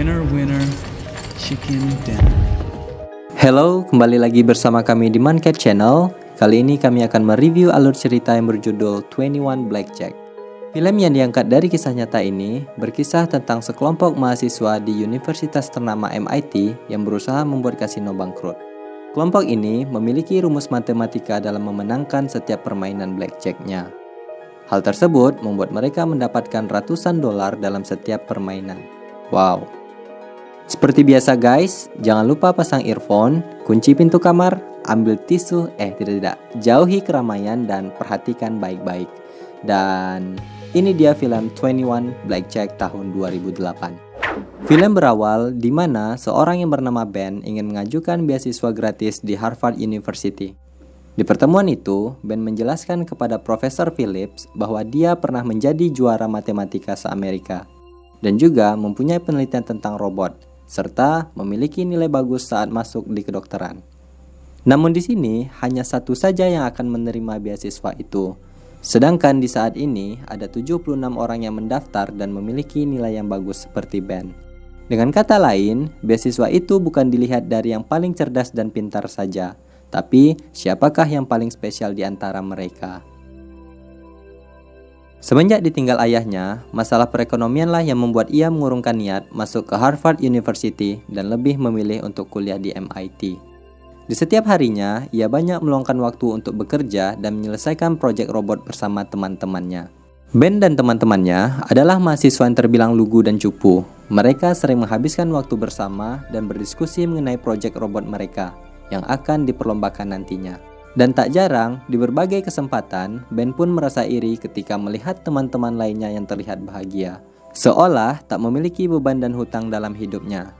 Winner, winner, chicken dinner. Halo, kembali lagi bersama kami di Mancat Channel. Kali ini kami akan mereview alur cerita yang berjudul 21 Blackjack. Film yang diangkat dari kisah nyata ini berkisah tentang sekelompok mahasiswa di universitas ternama MIT yang berusaha membuat kasino bangkrut. Kelompok ini memiliki rumus matematika dalam memenangkan setiap permainan blackjack-nya. Hal tersebut membuat mereka mendapatkan ratusan dolar dalam setiap permainan. Wow. Seperti biasa guys, jangan lupa pasang earphone, kunci pintu kamar, ambil tisu, tidak, jauhi keramaian dan perhatikan baik-baik. Dan ini dia film 21 Blackjack tahun 2008. Film berawal di mana seorang yang bernama Ben ingin mengajukan beasiswa gratis di Harvard University. Di pertemuan itu, Ben menjelaskan kepada Profesor Phillips bahwa dia pernah menjadi juara matematika se-Amerika dan juga mempunyai penelitian tentang robot, serta memiliki nilai bagus saat masuk di kedokteran. Namun di sini hanya satu saja yang akan menerima beasiswa itu. Sedangkan di saat ini ada 76 orang yang mendaftar dan memiliki nilai yang bagus seperti Ben. Dengan kata lain, beasiswa itu bukan dilihat dari yang paling cerdas dan pintar saja, tapi siapakah yang paling spesial di antara mereka. Semenjak ditinggal ayahnya, masalah perekonomianlah yang membuat ia mengurungkan niat masuk ke Harvard University dan lebih memilih untuk kuliah di MIT. Di setiap harinya, ia banyak meluangkan waktu untuk bekerja dan menyelesaikan proyek robot bersama teman-temannya. Ben dan teman-temannya adalah mahasiswa yang terbilang lugu dan cupu. Mereka sering menghabiskan waktu bersama dan berdiskusi mengenai proyek robot mereka yang akan diperlombakan nantinya. Dan tak jarang, di berbagai kesempatan, Ben pun merasa iri ketika melihat teman-teman lainnya yang terlihat bahagia, seolah tak memiliki beban dan hutang dalam hidupnya.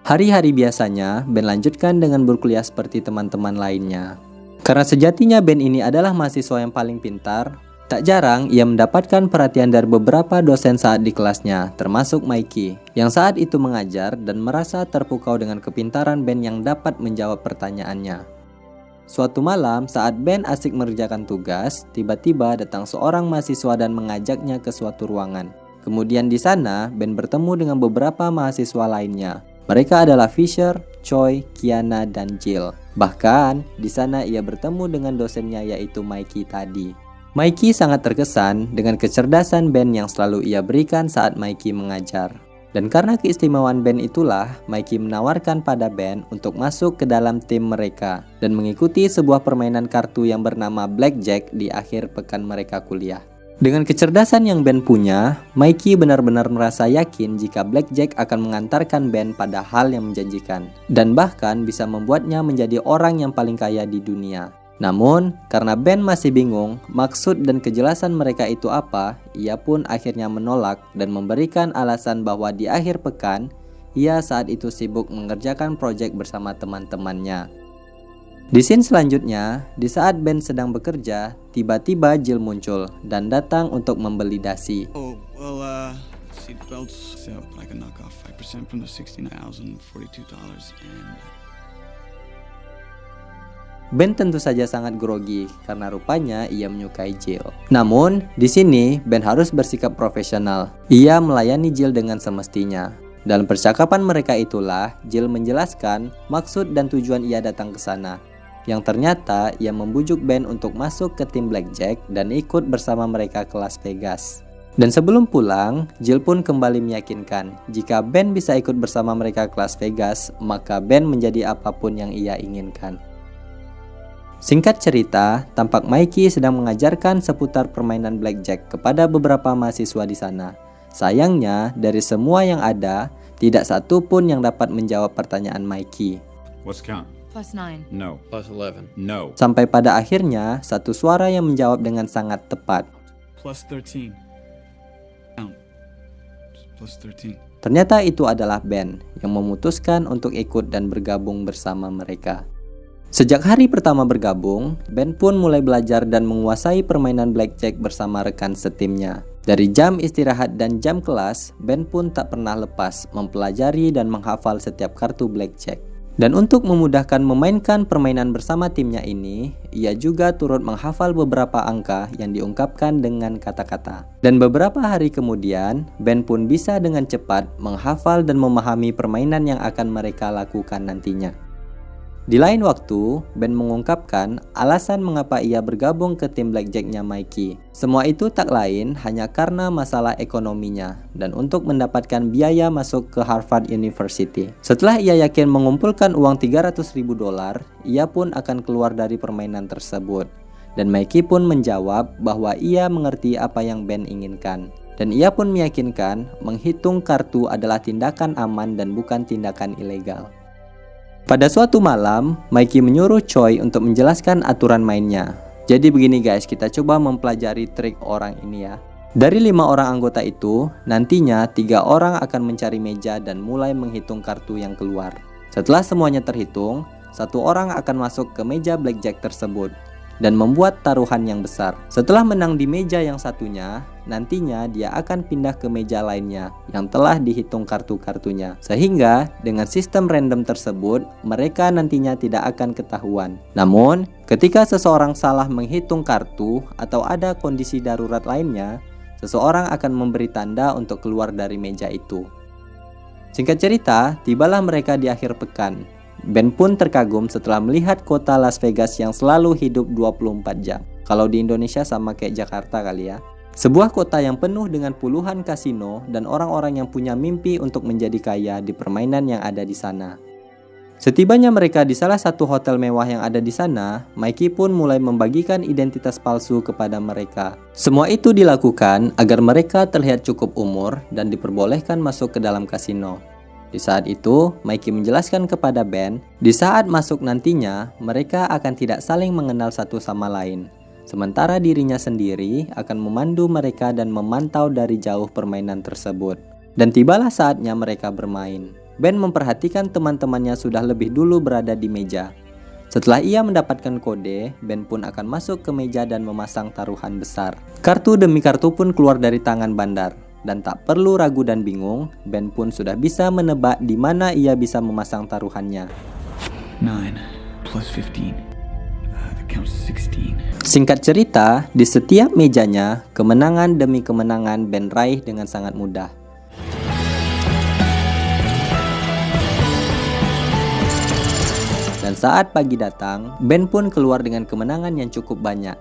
Hari-hari biasanya, Ben lanjutkan dengan berkuliah seperti teman-teman lainnya. Karena sejatinya Ben ini adalah mahasiswa yang paling pintar, tak jarang ia mendapatkan perhatian dari beberapa dosen saat di kelasnya, termasuk Mikey, yang saat itu mengajar dan merasa terpukau dengan kepintaran Ben yang dapat menjawab pertanyaannya. Suatu malam, saat Ben asik mengerjakan tugas, tiba-tiba datang seorang mahasiswa dan mengajaknya ke suatu ruangan. Kemudian di sana, Ben bertemu dengan beberapa mahasiswa lainnya. Mereka adalah Fisher, Choi, Kiana, dan Jill. Bahkan, di sana ia bertemu dengan dosennya yaitu Mikey tadi. Mikey sangat terkesan dengan kecerdasan Ben yang selalu ia berikan saat Mikey mengajar. Dan karena keistimewaan Ben itulah, Mikey menawarkan pada Ben untuk masuk ke dalam tim mereka dan mengikuti sebuah permainan kartu yang bernama Blackjack di akhir pekan mereka kuliah. Dengan kecerdasan yang Ben punya, Mikey benar-benar merasa yakin jika Blackjack akan mengantarkan Ben pada hal yang menjanjikan dan bahkan bisa membuatnya menjadi orang yang paling kaya di dunia. Namun, karena Ben masih bingung maksud dan kejelasan mereka itu apa, ia pun akhirnya menolak dan memberikan alasan bahwa di akhir pekan, ia saat itu sibuk mengerjakan proyek bersama teman-temannya. Di scene selanjutnya, di saat Ben sedang bekerja, tiba-tiba Jill muncul dan datang untuk membeli dasi. Oh, well, seat belts, so I can knock off 5% from the $16,042 and... Ben tentu saja sangat grogi karena rupanya ia menyukai Jill. Namun, di sini Ben harus bersikap profesional. Ia melayani Jill dengan semestinya. Dalam percakapan mereka itulah, Jill menjelaskan maksud dan tujuan ia datang ke sana. Yang ternyata ia membujuk Ben untuk masuk ke tim Blackjack dan ikut bersama mereka ke Las Vegas. Dan sebelum pulang, Jill pun kembali meyakinkan jika Ben bisa ikut bersama mereka ke Las Vegas, maka Ben menjadi apapun yang ia inginkan. Singkat cerita, tampak Mikey sedang mengajarkan seputar permainan blackjack kepada beberapa mahasiswa di sana. Sayangnya, dari semua yang ada, tidak satu pun yang dapat menjawab pertanyaan Mikey. What's count? +9. No. +11. No. Sampai pada akhirnya, satu suara yang menjawab dengan sangat tepat. +13. Count. +13. Ternyata itu adalah Ben yang memutuskan untuk ikut dan bergabung bersama mereka. Sejak hari pertama bergabung, Ben pun mulai belajar dan menguasai permainan blackjack bersama rekan setimnya. Dari jam istirahat dan jam kelas, Ben pun tak pernah lepas mempelajari dan menghafal setiap kartu blackjack. Dan untuk memudahkan memainkan permainan bersama timnya ini, ia juga turut menghafal beberapa angka yang diungkapkan dengan kata-kata. Dan beberapa hari kemudian, Ben pun bisa dengan cepat menghafal dan memahami permainan yang akan mereka lakukan nantinya. Di lain waktu, Ben mengungkapkan alasan mengapa ia bergabung ke tim blackjack-nya Mikey. Semua itu tak lain hanya karena masalah ekonominya dan untuk mendapatkan biaya masuk ke Harvard University. Setelah ia yakin mengumpulkan uang $300.000, ia pun akan keluar dari permainan tersebut. Dan Mikey pun menjawab bahwa ia mengerti apa yang Ben inginkan. Dan ia pun meyakinkan menghitung kartu adalah tindakan aman dan bukan tindakan ilegal. Pada suatu malam, Mikey menyuruh Choi untuk menjelaskan aturan mainnya. Jadi begini guys, kita coba mempelajari trik orang ini ya. Dari 5 orang anggota itu, nantinya 3 orang akan mencari meja dan mulai menghitung kartu yang keluar. Setelah semuanya terhitung, 1 orang akan masuk ke meja blackjack tersebut dan membuat taruhan yang besar. Setelah menang di meja yang satunya, nantinya dia akan pindah ke meja lainnya yang telah dihitung kartu-kartunya. Sehingga dengan sistem random tersebut, mereka nantinya tidak akan ketahuan. Namun, ketika seseorang salah menghitung kartu atau ada kondisi darurat lainnya, seseorang akan memberi tanda untuk keluar dari meja itu. Singkat cerita, tibalah mereka di akhir pekan. Ben pun terkagum setelah melihat kota Las Vegas yang selalu hidup 24 jam. Kalau di Indonesia sama kayak Jakarta kali ya. Sebuah kota yang penuh dengan puluhan kasino dan orang-orang yang punya mimpi untuk menjadi kaya di permainan yang ada di sana. Setibanya mereka di salah satu hotel mewah yang ada di sana, Mikey pun mulai membagikan identitas palsu kepada mereka. Semua itu dilakukan agar mereka terlihat cukup umur dan diperbolehkan masuk ke dalam kasino. Di saat itu, Mikey menjelaskan kepada Ben, di saat masuk nantinya, mereka akan tidak saling mengenal satu sama lain. Sementara dirinya sendiri akan memandu mereka dan memantau dari jauh permainan tersebut. Dan tibalah saatnya mereka bermain. Ben memperhatikan teman-temannya sudah lebih dulu berada di meja. Setelah ia mendapatkan kode, Ben pun akan masuk ke meja dan memasang taruhan besar. Kartu demi kartu pun keluar dari tangan bandar. Dan tak perlu ragu dan bingung, Ben pun sudah bisa menebak di mana ia bisa memasang taruhannya. 9 plus 15. That counts 16. Singkat cerita, di setiap mejanya, kemenangan demi kemenangan Ben raih dengan sangat mudah. Dan saat pagi datang, Ben pun keluar dengan kemenangan yang cukup banyak.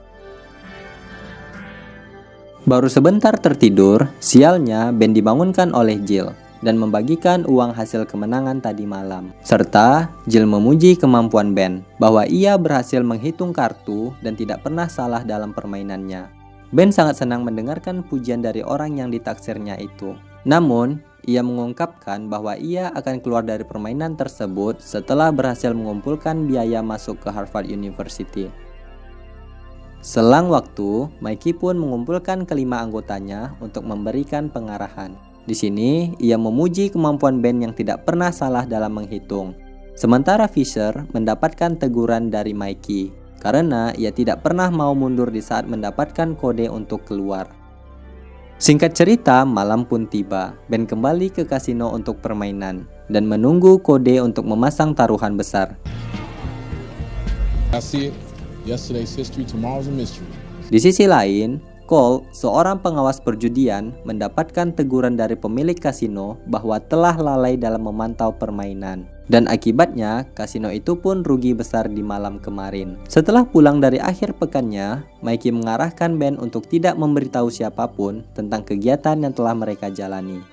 Baru sebentar tertidur, sialnya Ben dibangunkan oleh Jill dan membagikan uang hasil kemenangan tadi malam. Serta Jill memuji kemampuan Ben bahwa ia berhasil menghitung kartu dan tidak pernah salah dalam permainannya. Ben sangat senang mendengarkan pujian dari orang yang ditaksirnya itu. Namun, ia mengungkapkan bahwa ia akan keluar dari permainan tersebut setelah berhasil mengumpulkan biaya masuk ke Harvard University. Selang waktu, Mikey pun mengumpulkan kelima anggotanya untuk memberikan pengarahan. Di sini, ia memuji kemampuan Ben yang tidak pernah salah dalam menghitung. Sementara Fisher mendapatkan teguran dari Mikey karena ia tidak pernah mau mundur di saat mendapatkan kode untuk keluar. Singkat cerita, malam pun tiba. Ben kembali ke kasino untuk permainan dan menunggu kode untuk memasang taruhan besar. Yesterday's history, tomorrow's a mystery. Di sisi lain, Cole, seorang pengawas perjudian, mendapatkan teguran dari pemilik kasino bahwa telah lalai dalam memantau permainan. Dan akibatnya, kasino itu pun rugi besar di malam kemarin. Setelah pulang dari akhir pekannya, Mikey mengarahkan Ben untuk tidak memberitahu siapapun tentang kegiatan yang telah mereka jalani.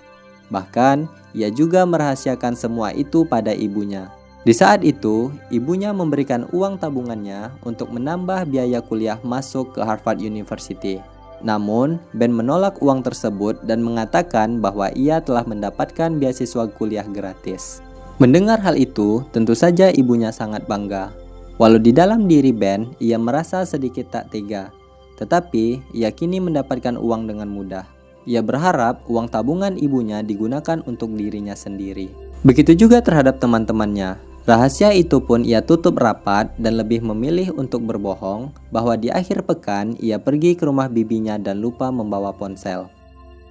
Bahkan, ia juga merahasiakan semua itu pada ibunya. Di saat itu, ibunya memberikan uang tabungannya untuk menambah biaya kuliah masuk ke Harvard University. Namun, Ben menolak uang tersebut dan mengatakan bahwa ia telah mendapatkan beasiswa kuliah gratis. Mendengar hal itu, tentu saja ibunya sangat bangga. Walau di dalam diri Ben, ia merasa sedikit tak tega. Tetapi, ia kini mendapatkan uang dengan mudah. Ia berharap uang tabungan ibunya digunakan untuk dirinya sendiri. Begitu juga terhadap teman-temannya. Rahasia itu pun ia tutup rapat dan lebih memilih untuk berbohong bahwa di akhir pekan ia pergi ke rumah bibinya dan lupa membawa ponsel.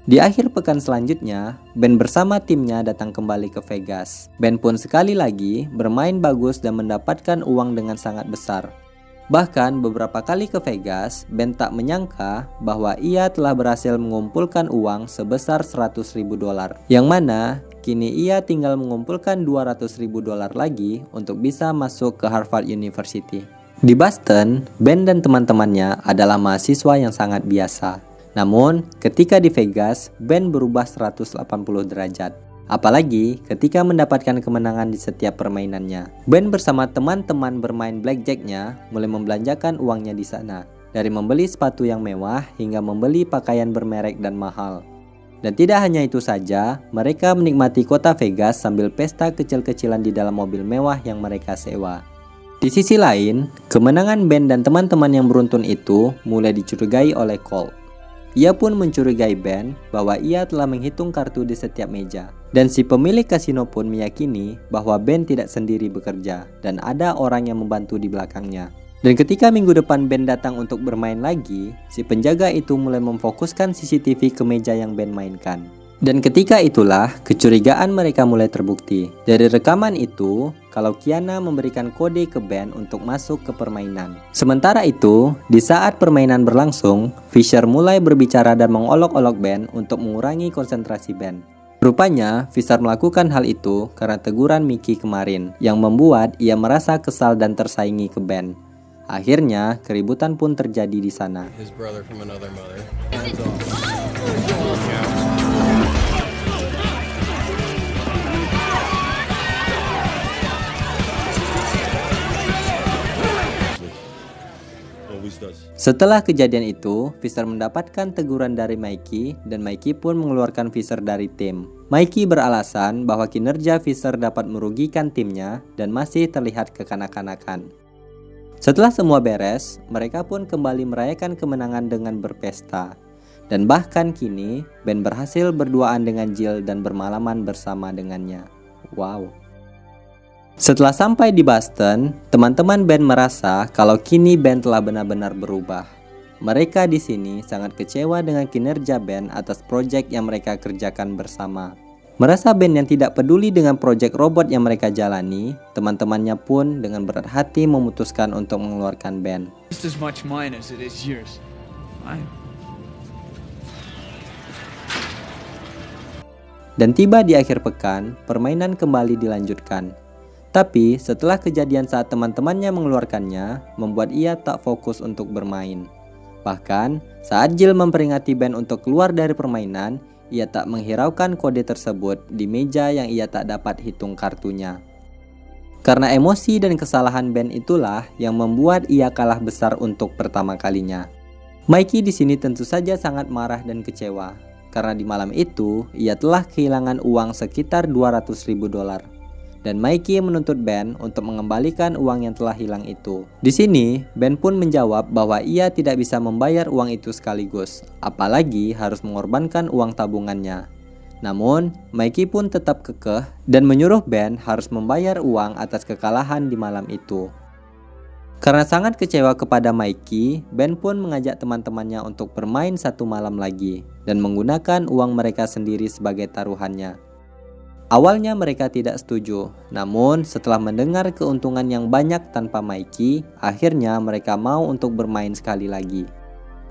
Di akhir pekan selanjutnya, Ben bersama timnya datang kembali ke Vegas. Ben pun sekali lagi bermain bagus dan mendapatkan uang dengan sangat besar. Bahkan beberapa kali ke Vegas, Ben tak menyangka bahwa ia telah berhasil mengumpulkan uang sebesar $100.000, yang mana kini ia tinggal mengumpulkan $200.000 lagi untuk bisa masuk ke Harvard University. Di Boston, Ben dan teman-temannya adalah mahasiswa yang sangat biasa. Namun, ketika di Vegas, Ben berubah 180 derajat. Apalagi ketika mendapatkan kemenangan di setiap permainannya. Ben bersama teman-teman bermain blackjack-nya mulai membelanjakan uangnya di sana. Dari membeli sepatu yang mewah hingga membeli pakaian bermerek dan mahal. Dan tidak hanya itu saja, mereka menikmati kota Vegas sambil pesta kecil-kecilan di dalam mobil mewah yang mereka sewa. Di sisi lain, kemenangan Ben dan teman-teman yang beruntun itu mulai dicurigai oleh Colt. Ia pun mencurigai Ben bahwa ia telah menghitung kartu di setiap meja. Dan si pemilik kasino pun meyakini bahwa Ben tidak sendiri bekerja dan ada orang yang membantu di belakangnya. Dan ketika minggu depan Ben datang untuk bermain lagi, si penjaga itu mulai memfokuskan CCTV ke meja yang Ben mainkan. Dan ketika itulah kecurigaan mereka mulai terbukti. Dari rekaman itu, kalau Kiana memberikan kode ke Ben untuk masuk ke permainan. Sementara itu, di saat permainan berlangsung, Fisher mulai berbicara dan mengolok-olok Ben untuk mengurangi konsentrasi Ben. Rupanya, Fisher melakukan hal itu karena teguran Mickey kemarin, yang membuat ia merasa kesal dan tersaingi ke Ben. Akhirnya, keributan pun terjadi di sana. Setelah kejadian itu, Fisher mendapatkan teguran dari Mikey dan Mikey pun mengeluarkan Fisher dari tim. Mikey beralasan bahwa kinerja Fisher dapat merugikan timnya dan masih terlihat kekanak-kanakan. Setelah semua beres, mereka pun kembali merayakan kemenangan dengan berpesta. Dan bahkan kini, Ben berhasil berduaan dengan Jill dan bermalaman bersama dengannya. Wow. Setelah sampai di Boston, teman-teman Ben merasa kalau kini Ben telah benar-benar berubah. Mereka di sini sangat kecewa dengan kinerja Ben atas proyek yang mereka kerjakan bersama. Merasa Ben yang tidak peduli dengan proyek robot yang mereka jalani, teman-temannya pun dengan berat hati memutuskan untuk mengeluarkan Ben. Just as much mine as it is yours. Fine. Dan tiba di akhir pekan, permainan kembali dilanjutkan. Tapi setelah kejadian saat teman-temannya mengeluarkannya, membuat ia tak fokus untuk bermain. Bahkan saat Jill memperingati Ben untuk keluar dari permainan, ia tak menghiraukan kode tersebut di meja yang ia tak dapat hitung kartunya. Karena emosi dan kesalahan Ben itulah yang membuat ia kalah besar untuk pertama kalinya. Mikey di sini tentu saja sangat marah dan kecewa. Karena di malam itu, ia telah kehilangan uang sekitar $200.000. Dan Mikey menuntut Ben untuk mengembalikan uang yang telah hilang itu. Di sini, Ben pun menjawab bahwa ia tidak bisa membayar uang itu sekaligus, apalagi harus mengorbankan uang tabungannya. Namun, Mikey pun tetap kekeh dan menyuruh Ben harus membayar uang atas kekalahan di malam itu. Karena sangat kecewa kepada Mikey, Ben pun mengajak teman-temannya untuk bermain satu malam lagi dan menggunakan uang mereka sendiri sebagai taruhannya. Awalnya mereka tidak setuju, namun setelah mendengar keuntungan yang banyak tanpa Mikey, akhirnya mereka mau untuk bermain sekali lagi.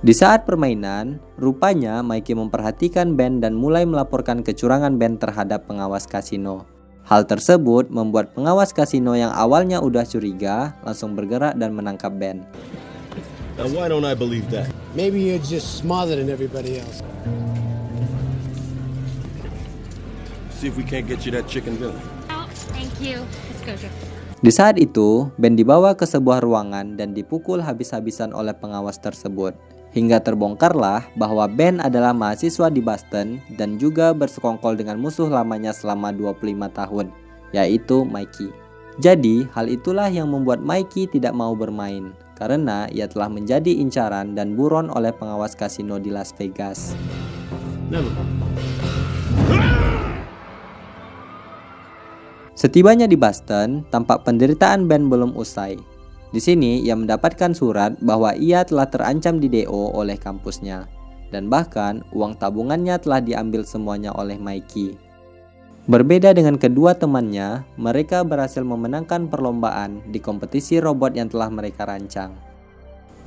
Di saat permainan, rupanya Mikey memperhatikan Ben dan mulai melaporkan kecurangan Ben terhadap pengawas kasino. Hal tersebut membuat pengawas kasino yang awalnya udah curiga langsung bergerak dan menangkap Ben. Now why don't I believe that? Maybe you're just smarter than everybody else. See if we can't get you that chicken dinner. Oh, thank you. Let's go, Joe. Di saat itu, Ben dibawa ke sebuah ruangan dan dipukul habis-habisan oleh pengawas tersebut. Hingga terbongkarlah bahwa Ben adalah mahasiswa di Boston dan juga bersekongkol dengan musuh lamanya selama 25 tahun, yaitu Mikey. Jadi, hal itulah yang membuat Mikey tidak mau bermain, karena ia telah menjadi incaran dan buron oleh pengawas kasino di Las Vegas. Setibanya di Boston, tampak penderitaan Ben belum usai. Di sini ia mendapatkan surat bahwa ia telah terancam di DO oleh kampusnya. dan bahkan uang tabungannya telah diambil semuanya oleh Mikey. Berbeda dengan kedua temannya, mereka berhasil memenangkan perlombaan di kompetisi robot yang telah mereka rancang.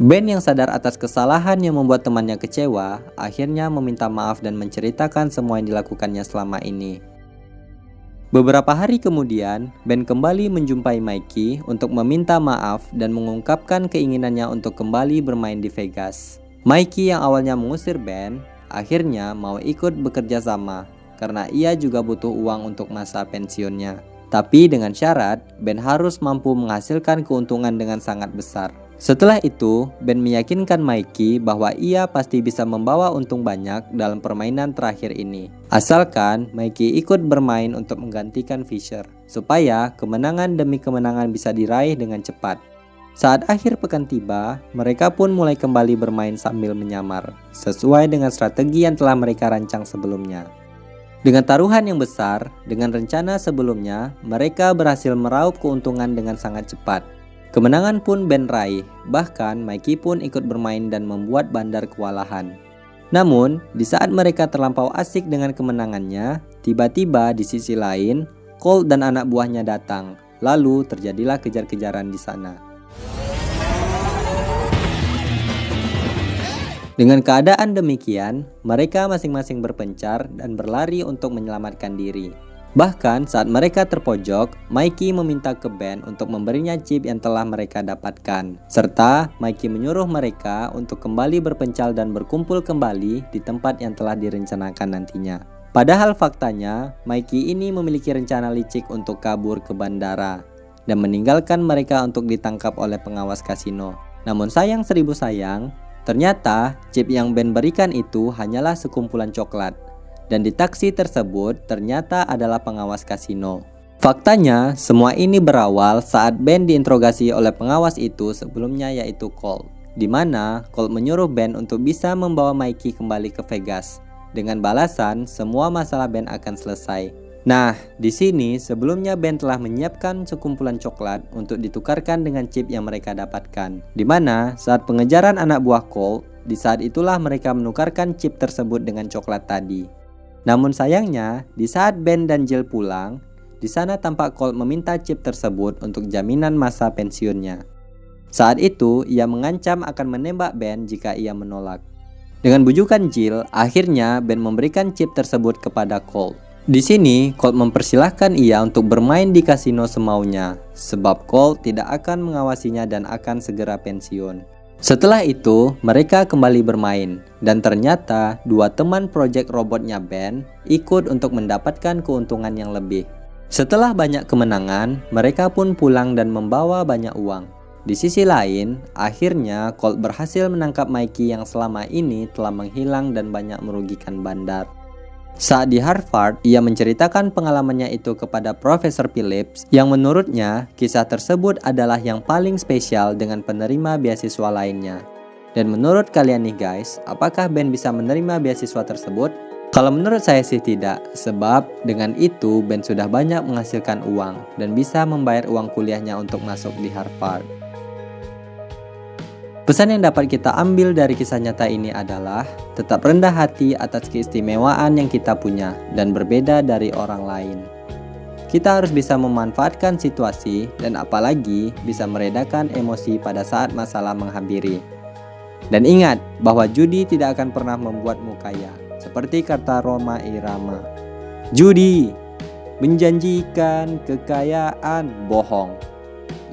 Ben yang sadar atas kesalahan yang membuat temannya kecewa, akhirnya meminta maaf dan menceritakan semua yang dilakukannya selama ini. Beberapa hari kemudian, Ben kembali menjumpai Mikey untuk meminta maaf dan mengungkapkan keinginannya untuk kembali bermain di Vegas. Mikey yang awalnya mengusir Ben, akhirnya mau ikut bekerja sama karena ia juga butuh uang untuk masa pensiunnya. Tapi dengan syarat, Ben harus mampu menghasilkan keuntungan dengan sangat besar. Setelah itu, Ben meyakinkan Mikey bahwa ia pasti bisa membawa untung banyak dalam permainan terakhir ini. Asalkan Mikey ikut bermain untuk menggantikan Fisher, supaya kemenangan demi kemenangan bisa diraih dengan cepat. Saat akhir pekan tiba, mereka pun mulai kembali bermain sambil menyamar, sesuai dengan strategi yang telah mereka rancang sebelumnya. Dengan taruhan yang besar, dengan rencana sebelumnya, mereka berhasil meraup keuntungan dengan sangat cepat. Kemenangan pun Ben raih, bahkan Mikey pun ikut bermain dan membuat bandar kewalahan. Namun, di saat mereka terlampau asik dengan kemenangannya, tiba-tiba di sisi lain, Colt dan anak buahnya datang. Lalu terjadilah kejar-kejaran di sana. Dengan keadaan demikian, mereka masing-masing berpencar dan berlari untuk menyelamatkan diri. Bahkan saat mereka terpojok, Mikey meminta ke Ben untuk memberinya chip yang telah mereka dapatkan. Serta Mikey menyuruh mereka untuk kembali berpencar dan berkumpul kembali di tempat yang telah direncanakan nantinya. Padahal faktanya, Mikey ini memiliki rencana licik untuk kabur ke bandara dan meninggalkan mereka untuk ditangkap oleh pengawas kasino. Namun sayang seribu sayang, ternyata chip yang Ben berikan itu hanyalah sekumpulan coklat, dan di taksi tersebut ternyata adalah pengawas kasino. Faktanya, semua ini berawal saat Ben diinterogasi oleh pengawas itu sebelumnya, yaitu Colt, di mana Colt menyuruh Ben untuk bisa membawa Mikey kembali ke Vegas dengan balasan semua masalah Ben akan selesai. Nah, di sini sebelumnya Ben telah menyiapkan sekumpulan coklat untuk ditukarkan dengan chip yang mereka dapatkan. Di mana saat pengejaran anak buah Colt, di saat itulah mereka menukarkan chip tersebut dengan coklat tadi. Namun sayangnya, di saat Ben dan Jill pulang, di sana tampak Colt meminta chip tersebut untuk jaminan masa pensiunnya. Saat itu, ia mengancam akan menembak Ben jika ia menolak. Dengan bujukan Jill, akhirnya Ben memberikan chip tersebut kepada Colt. Di sini, Colt mempersilahkan ia untuk bermain di kasino semaunya, sebab Colt tidak akan mengawasinya dan akan segera pensiun. Setelah itu, mereka kembali bermain, dan ternyata dua teman proyek robotnya Ben ikut untuk mendapatkan keuntungan yang lebih. Setelah banyak kemenangan, mereka pun pulang dan membawa banyak uang. Di sisi lain, akhirnya Colt berhasil menangkap Mikey yang selama ini telah menghilang dan banyak merugikan bandar. Saat di Harvard, ia menceritakan pengalamannya itu kepada Profesor Phillips yang menurutnya kisah tersebut adalah yang paling spesial dengan penerima beasiswa lainnya. Dan menurut kalian nih guys, apakah Ben bisa menerima beasiswa tersebut? Kalau menurut saya sih tidak, sebab dengan itu Ben sudah banyak menghasilkan uang dan bisa membayar uang kuliahnya untuk masuk di Harvard. Pesan yang dapat kita ambil dari kisah nyata ini adalah tetap rendah hati atas keistimewaan yang kita punya dan berbeda dari orang lain. Kita harus bisa memanfaatkan situasi dan apalagi bisa meredakan emosi pada saat masalah menghampiri. Dan ingat bahwa judi tidak akan pernah membuatmu kaya, seperti kata Rhoma Irama. Judi menjanjikan kekayaan bohong.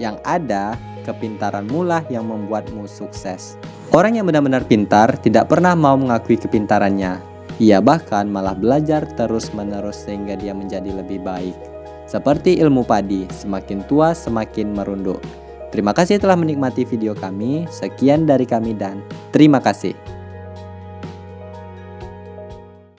Yang ada kepintaranmu lah yang membuatmu sukses. Orang yang benar-benar pintar tidak pernah mau mengakui kepintarannya. Ia bahkan malah belajar terus-menerus sehingga dia menjadi lebih baik. Seperti ilmu padi, semakin tua semakin merunduk. Terima kasih telah menikmati video kami. Sekian dari kami dan terima kasih.